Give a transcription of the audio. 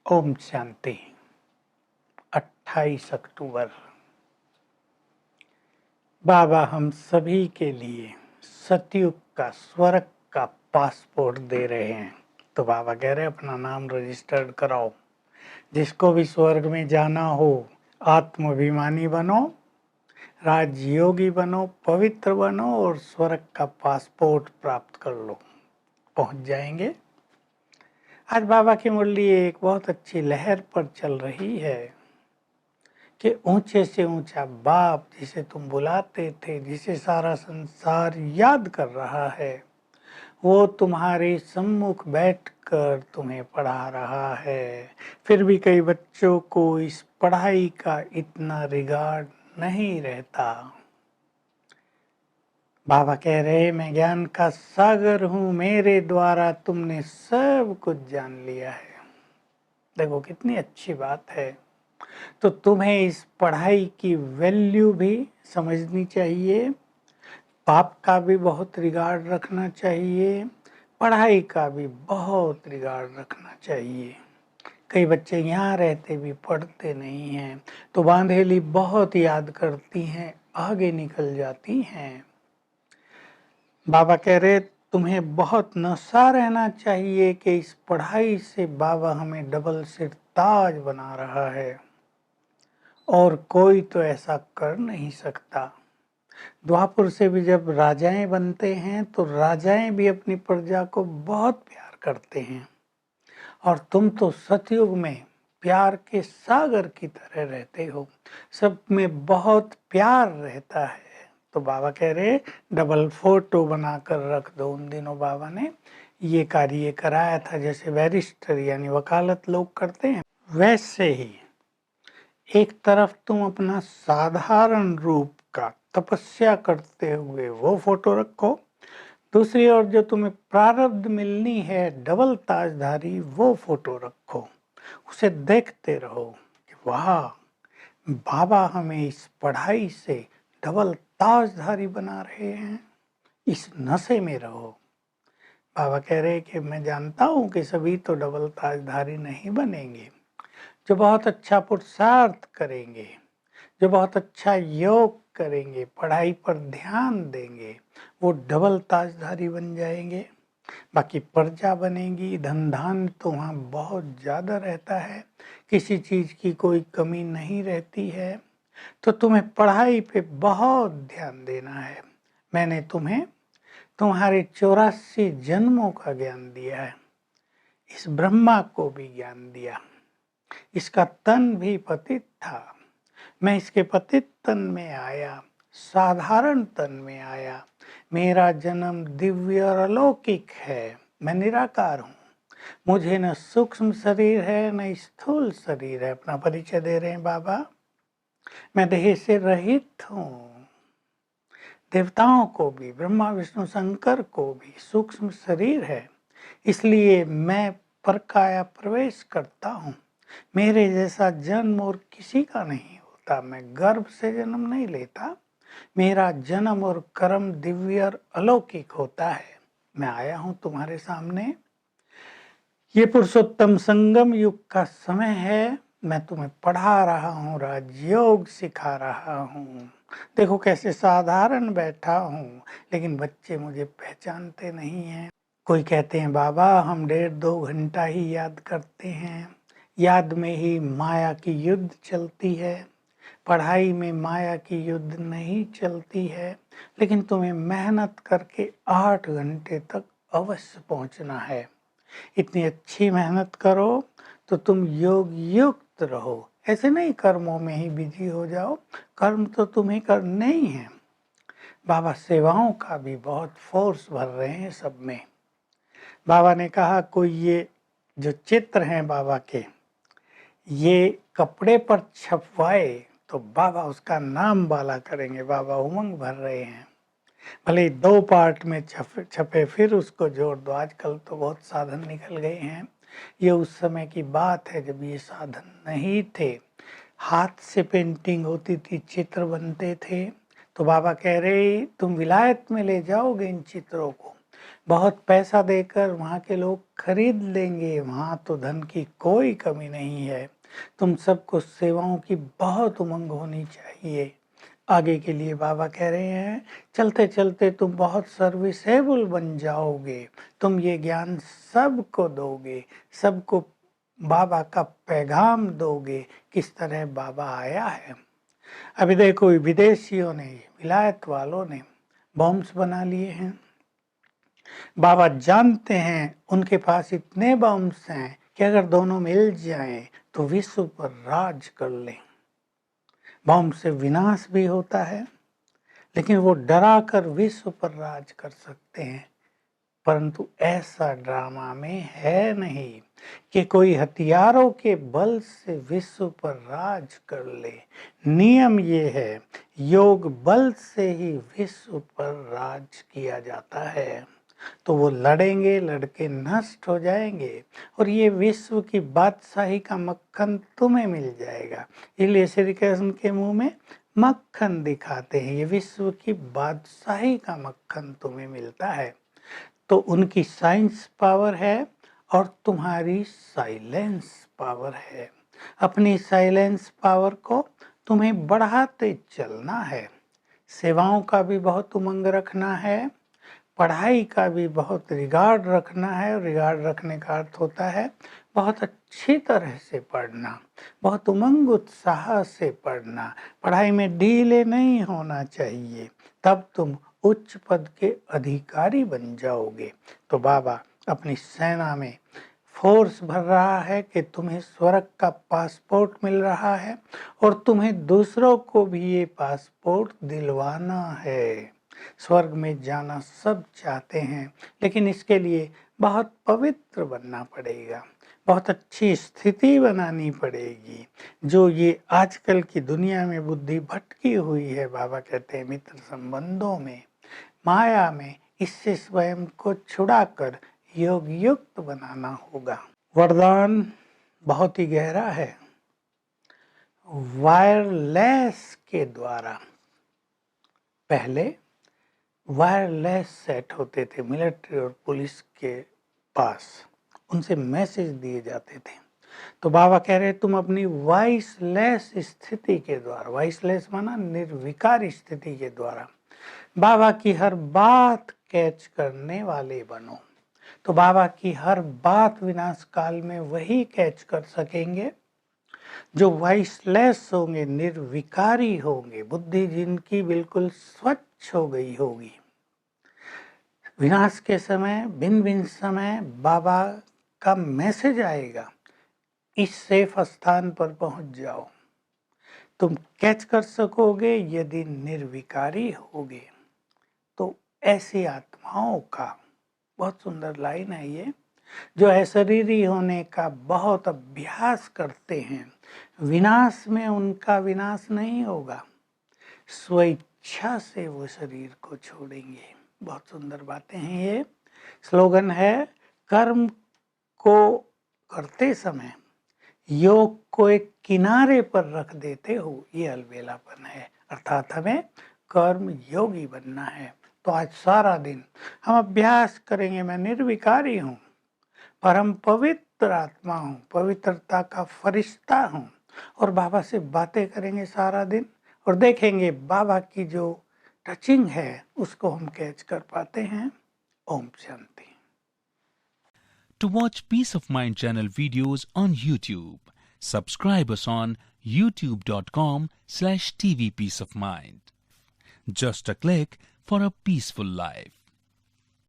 ओम शांति। 28 अक्टूबर। बाबा हम सभी के लिए सतयुग का स्वर्ग का पासपोर्ट दे रहे हैं। तो बाबा कह रहे हैं अपना नाम रजिस्टर्ड कराओ। जिसको भी स्वर्ग में जाना हो आत्माभिमानी बनो, राजयोगी बनो, पवित्र बनो और स्वर्ग का पासपोर्ट प्राप्त कर लो, पहुंच जाएंगे। आज बाबा की मुरली एक बहुत अच्छी लहर पर चल रही है कि ऊंचे से ऊंचा बाप जिसे तुम बुलाते थे, जिसे सारा संसार याद कर रहा है, वो तुम्हारे सम्मुख बैठकर तुम्हें पढ़ा रहा है। फिर भी कई बच्चों को इस पढ़ाई का इतना रिगार्ड नहीं रहता। बाबा कह रहे मैं ज्ञान का सागर हूँ, मेरे द्वारा तुमने सब कुछ जान लिया है। देखो कितनी अच्छी बात है। तो तुम्हें इस पढ़ाई की वैल्यू भी समझनी चाहिए, पाप का भी बहुत रिगार्ड रखना चाहिए, पढ़ाई का भी बहुत रिगार्ड रखना चाहिए। कई बच्चे यहाँ रहते भी पढ़ते नहीं हैं, तो बांधेली बहुत याद करती हैं, आगे निकल जाती हैं। बाबा कह रहे तुम्हें बहुत नशा रहना चाहिए कि इस पढ़ाई से बाबा हमें डबल सिर ताज बना रहा है और कोई तो ऐसा कर नहीं सकता। द्वापुर से भी जब राजाएं बनते हैं तो राजाएं भी अपनी प्रजा को बहुत प्यार करते हैं, और तुम तो सतयुग में प्यार के सागर की तरह रहते हो, सब में बहुत प्यार रहता है। तो बाबा कह रहे डबल फोटो बनाकर रख दो। उन दिनों बाबा ने ये कार्य कराया था, जैसे बैरिस्टर यानी वकालत लोग करते हैं, वैसे ही एक तरफ तुम अपना साधारण रूप का तपस्या करते हुए वो फोटो रखो, दूसरी ओर जो तुम्हें प्रारब्ध मिलनी है डबल ताजधारी वो फोटो रखो। उसे देखते रहो कि वाह बाबा हमें इस पढ़ाई से डबल ताजधारी बना रहे हैं। इस नशे में रहो। बाबा कह रहे कि मैं जानता हूं कि सभी तो डबल ताजधारी नहीं बनेंगे। जो बहुत अच्छा पुरुषार्थ करेंगे, जो बहुत अच्छा योग करेंगे, पढ़ाई पर ध्यान देंगे, वो डबल ताजधारी बन जाएंगे। बाकी प्रजा बनेगी, धन धान तो वहाँ बहुत ज़्यादा रहता है, किसी चीज़ की कोई कमी नहीं रहती है। तो तुम्हें पढ़ाई पे बहुत ध्यान देना है। मैंने तुम्हें तुम्हारे 84 जन्मों का ज्ञान दिया है, इस ब्रह्मा को भी ज्ञान दिया। इसका तन भी पतित था, मैं इसके पतित तन में आया, साधारण तन में आया। मेरा जन्म दिव्य और अलौकिक है। मैं निराकार हूँ, मुझे न सूक्ष्म शरीर है न स्थूल शरीर है। अपना परिचय दे रहे हैं बाबा। मैं देह से रहित हूँ। देवताओं को भी, ब्रह्मा विष्णु शंकर को भी सूक्ष्म शरीर है, इसलिए मैं परकाया प्रवेश करता हूँ। मेरे जैसा जन्म और किसी का नहीं होता। मैं गर्भ से जन्म नहीं लेता, मेरा जन्म और कर्म दिव्य और अलौकिक होता है। मैं आया हूँ तुम्हारे सामने। ये पुरुषोत्तम संगम युग का समय है। मैं तुम्हें पढ़ा रहा हूँ, राजयोग सिखा रहा हूँ। देखो कैसे साधारण बैठा हूँ, लेकिन बच्चे मुझे पहचानते नहीं हैं। कोई कहते हैं बाबा हम 1.5-2 घंटा ही याद करते हैं, याद में ही माया की युद्ध चलती है, पढ़ाई में माया की युद्ध नहीं चलती है। लेकिन तुम्हें मेहनत करके 8 घंटे तक अवश्य पहुंचना है। इतनी अच्छी मेहनत करो तो तुम योग युक्त रहो, ऐसे नहीं कर्मों में ही बिजी हो जाओ। कर्म तो तुम्हें करने ही हैं। बाबा सेवाओं का भी बहुत फोर्स भर रहे हैं सब में। बाबा ने कहा कोई ये जो चित्र हैं बाबा के, ये कपड़े पर छपवाए तो बाबा उसका नाम वाला करेंगे। बाबा उमंग भर रहे हैं। भले 2 पार्ट में छपे फिर उसको जोड़ दो। आजकल तो बहुत साधन निकल गए हैं। ये उस समय की बात है जब ये साधन नहीं थे, हाथ से पेंटिंग होती थी, चित्र बनते थे। तो बाबा कह रहे तुम विलायत में ले जाओगे इन चित्रों को, बहुत पैसा देकर वहाँ के लोग खरीद लेंगे, वहाँ तो धन की कोई कमी नहीं है। तुम सबको सेवाओं की बहुत उमंग होनी चाहिए। आगे के लिए बाबा कह रहे हैं, चलते चलते तुम बहुत सर्विसेबल बन जाओगे, तुम ये ज्ञान सबको दोगे, सबको बाबा का पैगाम दोगे, किस तरह बाबा आया है। अभी देखो विदेशियों ने, विलायत वालों ने बॉम्ब्स बना लिए हैं। बाबा जानते हैं उनके पास इतने बॉम्ब्स हैं कि अगर दोनों मिल जाएं तो विश्व पर राज कर लें। बॉम्ब से विनाश भी होता है, लेकिन वो डरा कर विश्व पर राज कर सकते हैं। परंतु ऐसा ड्रामा में है नहीं कि कोई हथियारों के बल से विश्व पर राज कर ले। नियम ये है, योग बल से ही विश्व पर राज किया जाता है। तो वो लड़ेंगे, लड़के नष्ट हो जाएंगे और ये विश्व की बादशाही का मक्खन तुम्हें मिल जाएगा। इसलिए श्री कृष्ण के मुंह में मक्खन दिखाते हैं, ये विश्व की बादशाही का मक्खन तुम्हें मिलता है। तो उनकी साइंस पावर है और तुम्हारी साइलेंस पावर है। अपनी साइलेंस पावर को तुम्हें बढ़ाते चलना है। सेवाओं का भी बहुत उमंग रखना है, पढ़ाई का भी बहुत रिगार्ड रखना है। रिगार्ड रखने का अर्थ होता है बहुत अच्छी तरह से पढ़ना, बहुत उमंग उत्साह से पढ़ना। पढ़ाई में ढीले नहीं होना चाहिए, तब तुम उच्च पद के अधिकारी बन जाओगे। तो बाबा अपनी सेना में फोर्स भर रहा है कि तुम्हें स्वर्ग का पासपोर्ट मिल रहा है और तुम्हें दूसरों को भी ये पासपोर्ट दिलवाना है। स्वर्ग में जाना सब चाहते हैं, लेकिन इसके लिए बहुत पवित्र बनना पड़ेगा, बहुत अच्छी स्थिति बनानी पड़ेगी। जो ये आजकल की दुनिया में बुद्धि भटकी हुई है, बाबा कहते हैं मित्र संबंधों में, माया में, इससे स्वयं को छुड़ाकर योग युक्त बनाना होगा। वरदान बहुत ही गहरा है। वायरलेस के द्वारा, पहले वायरलेस सेट होते थे मिलिट्री और पुलिस के पास, उनसे मैसेज दिए जाते थे। तो बाबा कह रहे तुम अपनी वॉइसलेस स्थिति के द्वारा, वॉइसलेस माना निर्विकार स्थिति के द्वारा बाबा की हर बात कैच करने वाले बनो। तो बाबा की हर बात विनाश काल में वही कैच कर सकेंगे जो वॉइसलेस होंगे, निर्विकारी होंगे, बुद्धि जिनकी बिल्कुल स्वच्छ हो गई होगी। विनाश के समय, भिन्न भिन्न समय बाबा का मैसेज आएगा, इस सेफ स्थान पर पहुंच जाओ। तुम कैच कर सकोगे यदि निर्विकारी होगे। तो ऐसी आत्माओं का, बहुत सुंदर लाइन है ये, जो अशरीरी होने का बहुत अभ्यास करते हैं, विनाश में उनका विनाश नहीं होगा, स्वेच्छा से वो शरीर को छोड़ेंगे। बहुत सुंदर बातें हैं ये। स्लोगन है, कर्म को करते समय योग को एक किनारे पर रख देते हो, ये अलबेलापन है। अर्थात हमें कर्म योगी बनना है। तो आज सारा दिन हम अभ्यास करेंगे, मैं निर्विकारी हूँ, परम पवित्र आत्मा हूँ, पवित्रता का फरिश्ता हूँ, और बाबा से बातें करेंगे सारा दिन और देखेंगे बाबा की जो टचिंग है उसको हम कैच कर पाते हैं। Om Shanti. To watch Peace of Mind channel videos on YouTube, subscribe us on youtube.com/tvpeaceofmind. Just a click for a peaceful life.